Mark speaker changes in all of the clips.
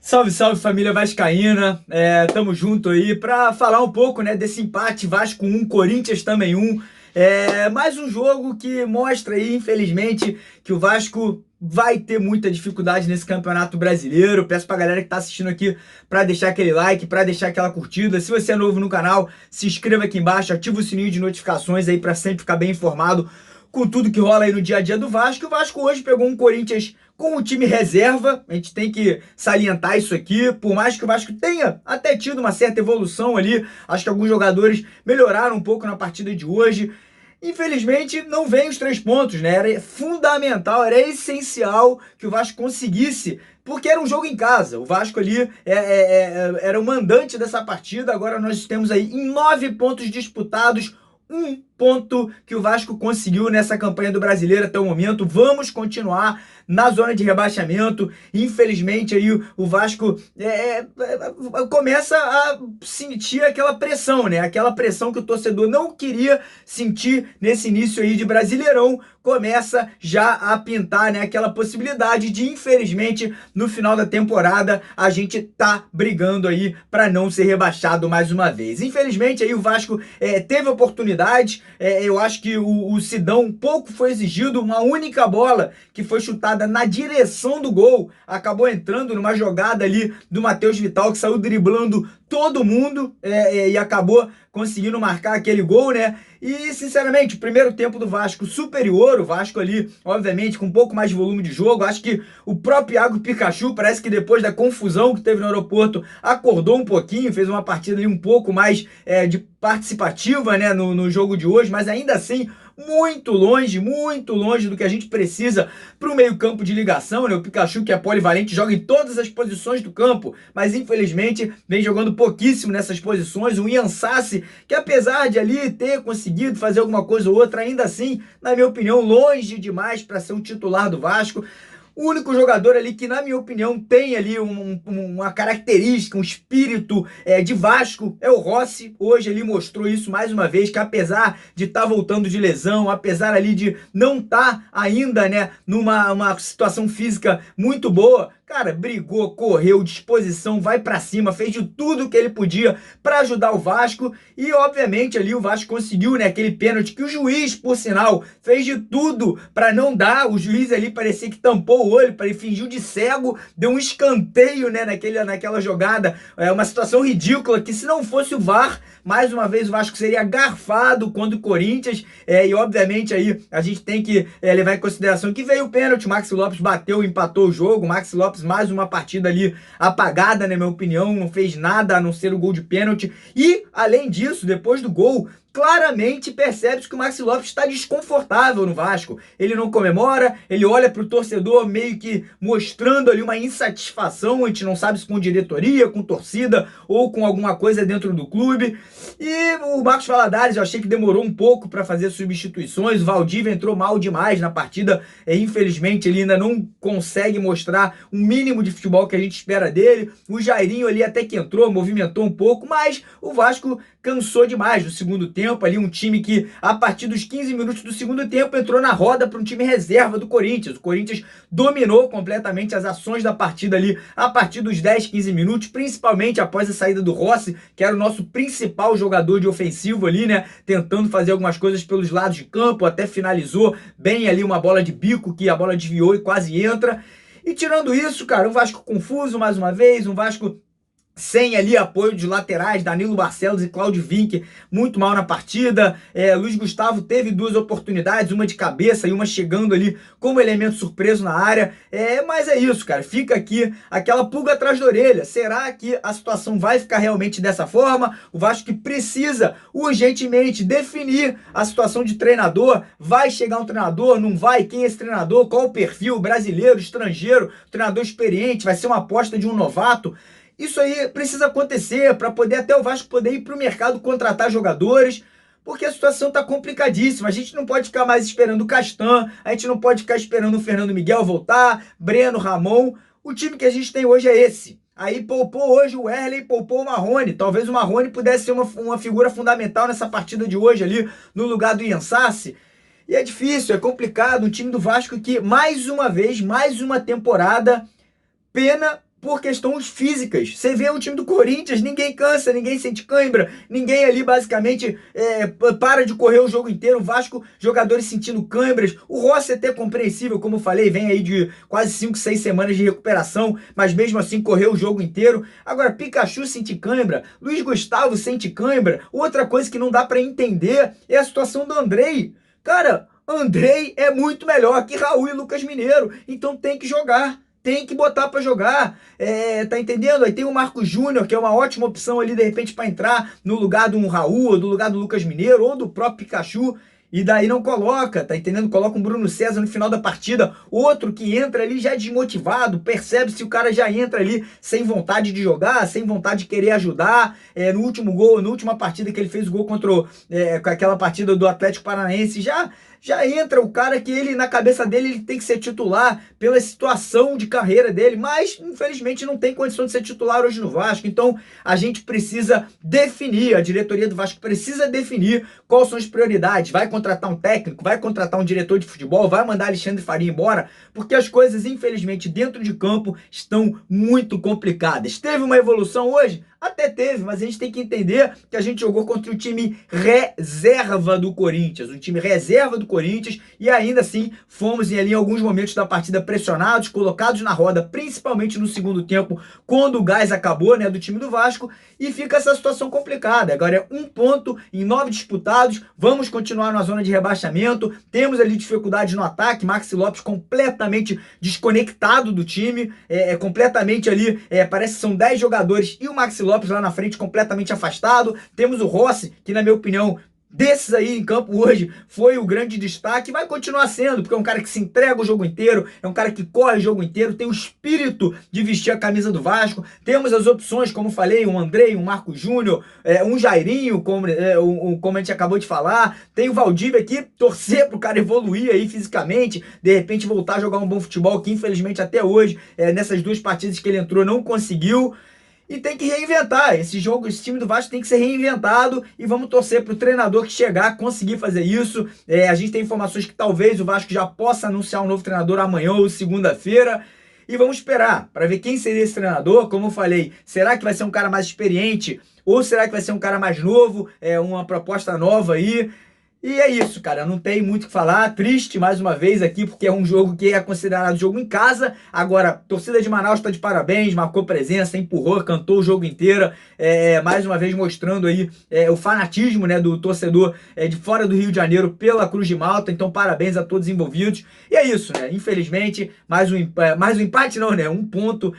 Speaker 1: Salve, salve família vascaína, tamo junto aí para falar um pouco, né, desse empate Vasco 1, Corinthians também 1. Mais um jogo que mostra aí, infelizmente, que o Vasco vai ter muita dificuldade nesse Campeonato Brasileiro. Peço pra galera que tá assistindo aqui para deixar aquele like, para deixar aquela curtida. Se você é novo no canal, se inscreva aqui embaixo, ativa o sininho de notificações aí para sempre ficar bem informado com tudo que rola aí no dia a dia do Vasco. O Vasco hoje pegou um Corinthians com o time reserva, a gente tem que salientar isso aqui, por mais que o Vasco tenha até tido uma certa evolução ali, acho que alguns jogadores melhoraram um pouco na partida de hoje. Infelizmente, não vem os 3 pontos, né? Era fundamental, era essencial que o Vasco conseguisse, porque era um jogo em casa. O Vasco ali era o mandante dessa partida. Agora nós temos aí em 9 pontos disputados, um ponto que o Vasco conseguiu nessa campanha do Brasileiro até o momento. Vamos continuar na zona de rebaixamento. Infelizmente aí o Vasco começa a sentir aquela pressão, né? Aquela pressão que o torcedor não queria sentir nesse início aí de Brasileirão. Começa já a pintar, né, aquela possibilidade de, infelizmente, no final da temporada a gente tá brigando aí para não ser rebaixado mais uma vez. Infelizmente aí o Vasco teve oportunidade. Eu acho que o Sidão pouco foi exigido. Uma única bola que foi chutada na direção do gol acabou entrando numa jogada ali do Matheus Vital, que saiu driblando todo mundo e acabou conseguindo marcar aquele gol, né? E, sinceramente, o primeiro tempo do Vasco superior, o Vasco ali, obviamente, com um pouco mais de volume de jogo. Acho que o próprio Iago Pikachu, parece que depois da confusão que teve no aeroporto, acordou um pouquinho, fez uma partida ali um pouco mais de participativa, né, no jogo de hoje, mas ainda assim muito longe do que a gente precisa para o meio-campo de ligação, né? O Pikachu, que é polivalente, joga em todas as posições do campo, mas infelizmente vem jogando pouquíssimo nessas posições. O Ian Sassi, que apesar de ali ter conseguido fazer alguma coisa ou outra, ainda assim, na minha opinião, longe demais para ser um titular do Vasco. O único jogador ali que, na minha opinião, tem ali uma característica, um espírito de Vasco é o Rossi. Hoje ele mostrou isso mais uma vez, que apesar de estar voltando de lesão, apesar ali de não estar ainda, né, numa situação física muito boa, cara, brigou, correu, disposição, vai pra cima, fez de tudo que ele podia para ajudar o Vasco. E obviamente ali o Vasco conseguiu, né, aquele pênalti que o juiz, por sinal, fez de tudo para não dar. O juiz ali parecia que tampou o olho, ele fingiu de cego, deu um escanteio, né, naquela jogada. Uma situação ridícula que, se não fosse o VAR, mais uma vez o Vasco seria garfado contra o Corinthians. E obviamente aí a gente tem que levar em consideração que veio o pênalti, o Maxi Lopes bateu, empatou o jogo. O Maxi Lopes, mais uma partida ali apagada, na minha opinião, não fez nada a não ser o gol de pênalti. E, além disso, depois do gol, claramente percebe-se que o Maxi Lopes está desconfortável no Vasco. Ele não comemora, ele olha para o torcedor meio que mostrando ali uma insatisfação. A gente não sabe se com diretoria, com torcida ou com alguma coisa dentro do clube. E o Marcos Valadares, eu achei que demorou um pouco para fazer substituições. O Valdívia entrou mal demais na partida. Infelizmente, ele ainda não consegue mostrar um mínimo de futebol que a gente espera dele. O Jairinho ali até que entrou, movimentou um pouco, mas o Vasco cansou demais no segundo tempo. Ali um time que, a partir dos 15 minutos do segundo tempo, entrou na roda para um time reserva do Corinthians. O Corinthians dominou completamente as ações da partida ali a partir dos 10, 15 minutos, principalmente após a saída do Rossi, que era o nosso principal jogador de ofensivo ali, né, tentando fazer algumas coisas pelos lados de campo, até finalizou bem ali uma bola de bico que a bola desviou e quase entra. E tirando isso, cara, um Vasco confuso mais uma vez, um Vasco sem ali apoio de laterais, Danilo Barcelos e Claudio Vinck muito mal na partida. Luiz Gustavo teve 2 oportunidades, uma de cabeça e uma chegando ali como elemento surpreso na área. Mas é isso, cara, fica aqui aquela pulga atrás da orelha. Será que a situação vai ficar realmente dessa forma? O Vasco que precisa urgentemente definir a situação de treinador. Vai chegar um treinador, não vai? Quem é esse treinador? Qual o perfil? Brasileiro, estrangeiro, treinador experiente? Vai ser uma aposta de um novato? Isso aí precisa acontecer para poder até o Vasco poder ir para o mercado contratar jogadores, porque a situação está complicadíssima. A gente não pode ficar mais esperando o Castan, a gente não pode ficar esperando o Fernando Miguel voltar, Breno, Ramon. O time que a gente tem hoje é esse. Aí poupou hoje o Wesley, poupou o Marrone. Talvez o Marrone pudesse ser uma figura fundamental nessa partida de hoje ali, no lugar do Ian Sassi. E é difícil, é complicado. Um time do Vasco que, mais uma vez, mais uma temporada, pena por questões físicas. Você vê o time do Corinthians, ninguém cansa, ninguém sente cãibra, ninguém ali basicamente para de correr o jogo inteiro. O Vasco, jogadores sentindo cãibras. O Rossi é até compreensível, como eu falei, vem aí de quase 5, 6 semanas de recuperação, mas mesmo assim correu o jogo inteiro. Agora, Pikachu sente cãibra, Luiz Gustavo sente cãibra. Outra coisa que não dá para entender é a situação do Andrei. Cara, Andrei é muito melhor que Raul e Lucas Mineiro, então tem que jogar. Tem que botar para jogar, tá entendendo? Aí tem o Marcos Júnior, que é uma ótima opção ali, de repente, para entrar no lugar do Raul, ou do lugar do Lucas Mineiro, ou do próprio Pikachu, e daí não coloca, tá entendendo? Coloca um Bruno César no final da partida, outro que entra ali já desmotivado, percebe se o cara já entra ali sem vontade de jogar, sem vontade de querer ajudar. No último gol, na última partida que ele fez o gol contra com aquela partida do Atlético Paranaense, já entra o cara que ele, na cabeça dele, ele tem que ser titular pela situação de carreira dele, mas infelizmente não tem condição de ser titular hoje no Vasco. Então a gente precisa definir, a diretoria do Vasco precisa definir quais são as prioridades. Vai contratar um técnico, vai contratar um diretor de futebol, vai mandar Alexandre Faria embora, porque as coisas, infelizmente, dentro de campo estão muito complicadas. Teve uma evolução hoje? Até teve, mas a gente tem que entender que a gente jogou contra o time reserva do Corinthians, um time reserva do Corinthians, e ainda assim fomos ali em alguns momentos da partida pressionados, colocados na roda, principalmente no segundo tempo, quando o gás acabou, né, do time do Vasco, e fica essa situação complicada. Agora é 1 ponto em 9 disputados, vamos continuar na zona de rebaixamento, temos ali dificuldades no ataque, Maxi Lopes completamente desconectado do time, completamente ali, parece que são 10 jogadores e o Maxi Lopes lá na frente completamente afastado. Temos o Rossi, que na minha opinião, desses aí em campo hoje, foi o grande destaque, vai continuar sendo, porque é um cara que se entrega o jogo inteiro, é um cara que corre o jogo inteiro, tem o espírito de vestir a camisa do Vasco. Temos as opções, como falei, um Andrei, um Marcos Júnior, um Jairinho, como a gente acabou de falar. Tem o Valdívia aqui, torcer pro cara evoluir aí fisicamente, de repente voltar a jogar um bom futebol, que infelizmente até hoje, nessas 2 partidas que ele entrou, não conseguiu. E tem que reinventar. Esse time do Vasco tem que ser reinventado e vamos torcer para o treinador que chegar conseguir fazer isso. A gente tem informações que talvez o Vasco já possa anunciar um novo treinador amanhã ou segunda-feira. E vamos esperar para ver quem seria esse treinador. Como eu falei, será que vai ser um cara mais experiente ou será que vai ser um cara mais novo? Uma proposta nova aí. E é isso, cara, não tem muito o que falar, triste mais uma vez aqui, porque é um jogo que é considerado jogo em casa. Agora, a torcida de Manaus está de parabéns, marcou presença, empurrou, cantou o jogo inteiro, mais uma vez mostrando aí o fanatismo, né, do torcedor de fora do Rio de Janeiro pela Cruz de Malta. Então parabéns a todos os envolvidos. E é isso, né, infelizmente, mais um empate não, né, 1 ponto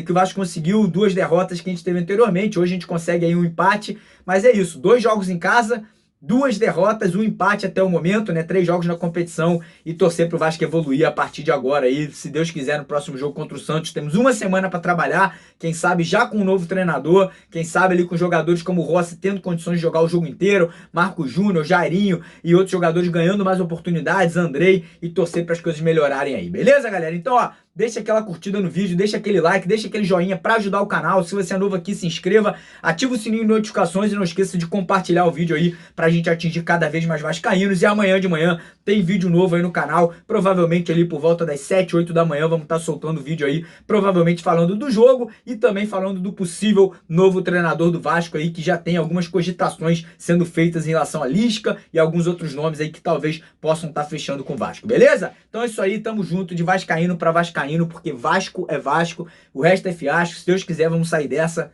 Speaker 1: que o Vasco conseguiu, 2 derrotas que a gente teve anteriormente. Hoje a gente consegue aí um empate, mas é isso, 2 jogos em casa, 2 derrotas, 1 empate até o momento, né? 3 jogos na competição e torcer pro Vasco evoluir a partir de agora aí. Se Deus quiser, no próximo jogo contra o Santos, temos 1 semana para trabalhar, quem sabe já com um novo treinador, quem sabe ali com jogadores como o Rossi tendo condições de jogar o jogo inteiro, Marcos Júnior, Jairinho e outros jogadores ganhando mais oportunidades, Andrei, e torcer para as coisas melhorarem aí, beleza, galera? Então, ó, deixa aquela curtida no vídeo, deixa aquele like, deixa aquele joinha para ajudar o canal. Se você é novo aqui, se inscreva, ativa o sininho de notificações e não esqueça de compartilhar o vídeo aí pra gente atingir cada vez mais vascaínos. E amanhã de manhã tem vídeo novo aí no canal, provavelmente ali por volta das 7, 8 da manhã vamos estar soltando vídeo aí, provavelmente falando do jogo e também falando do possível novo treinador do Vasco aí, que já tem algumas cogitações sendo feitas em relação a Lisca e alguns outros nomes aí que talvez possam estar fechando com o Vasco, beleza? Então é isso aí, tamo junto, de vascaíno pra vascaíno, porque Vasco é Vasco, o resto é fiasco. Se Deus quiser, vamos sair dessa.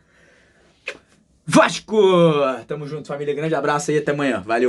Speaker 1: Vasco! Tamo junto, família. Grande abraço aí, até amanhã. Valeu!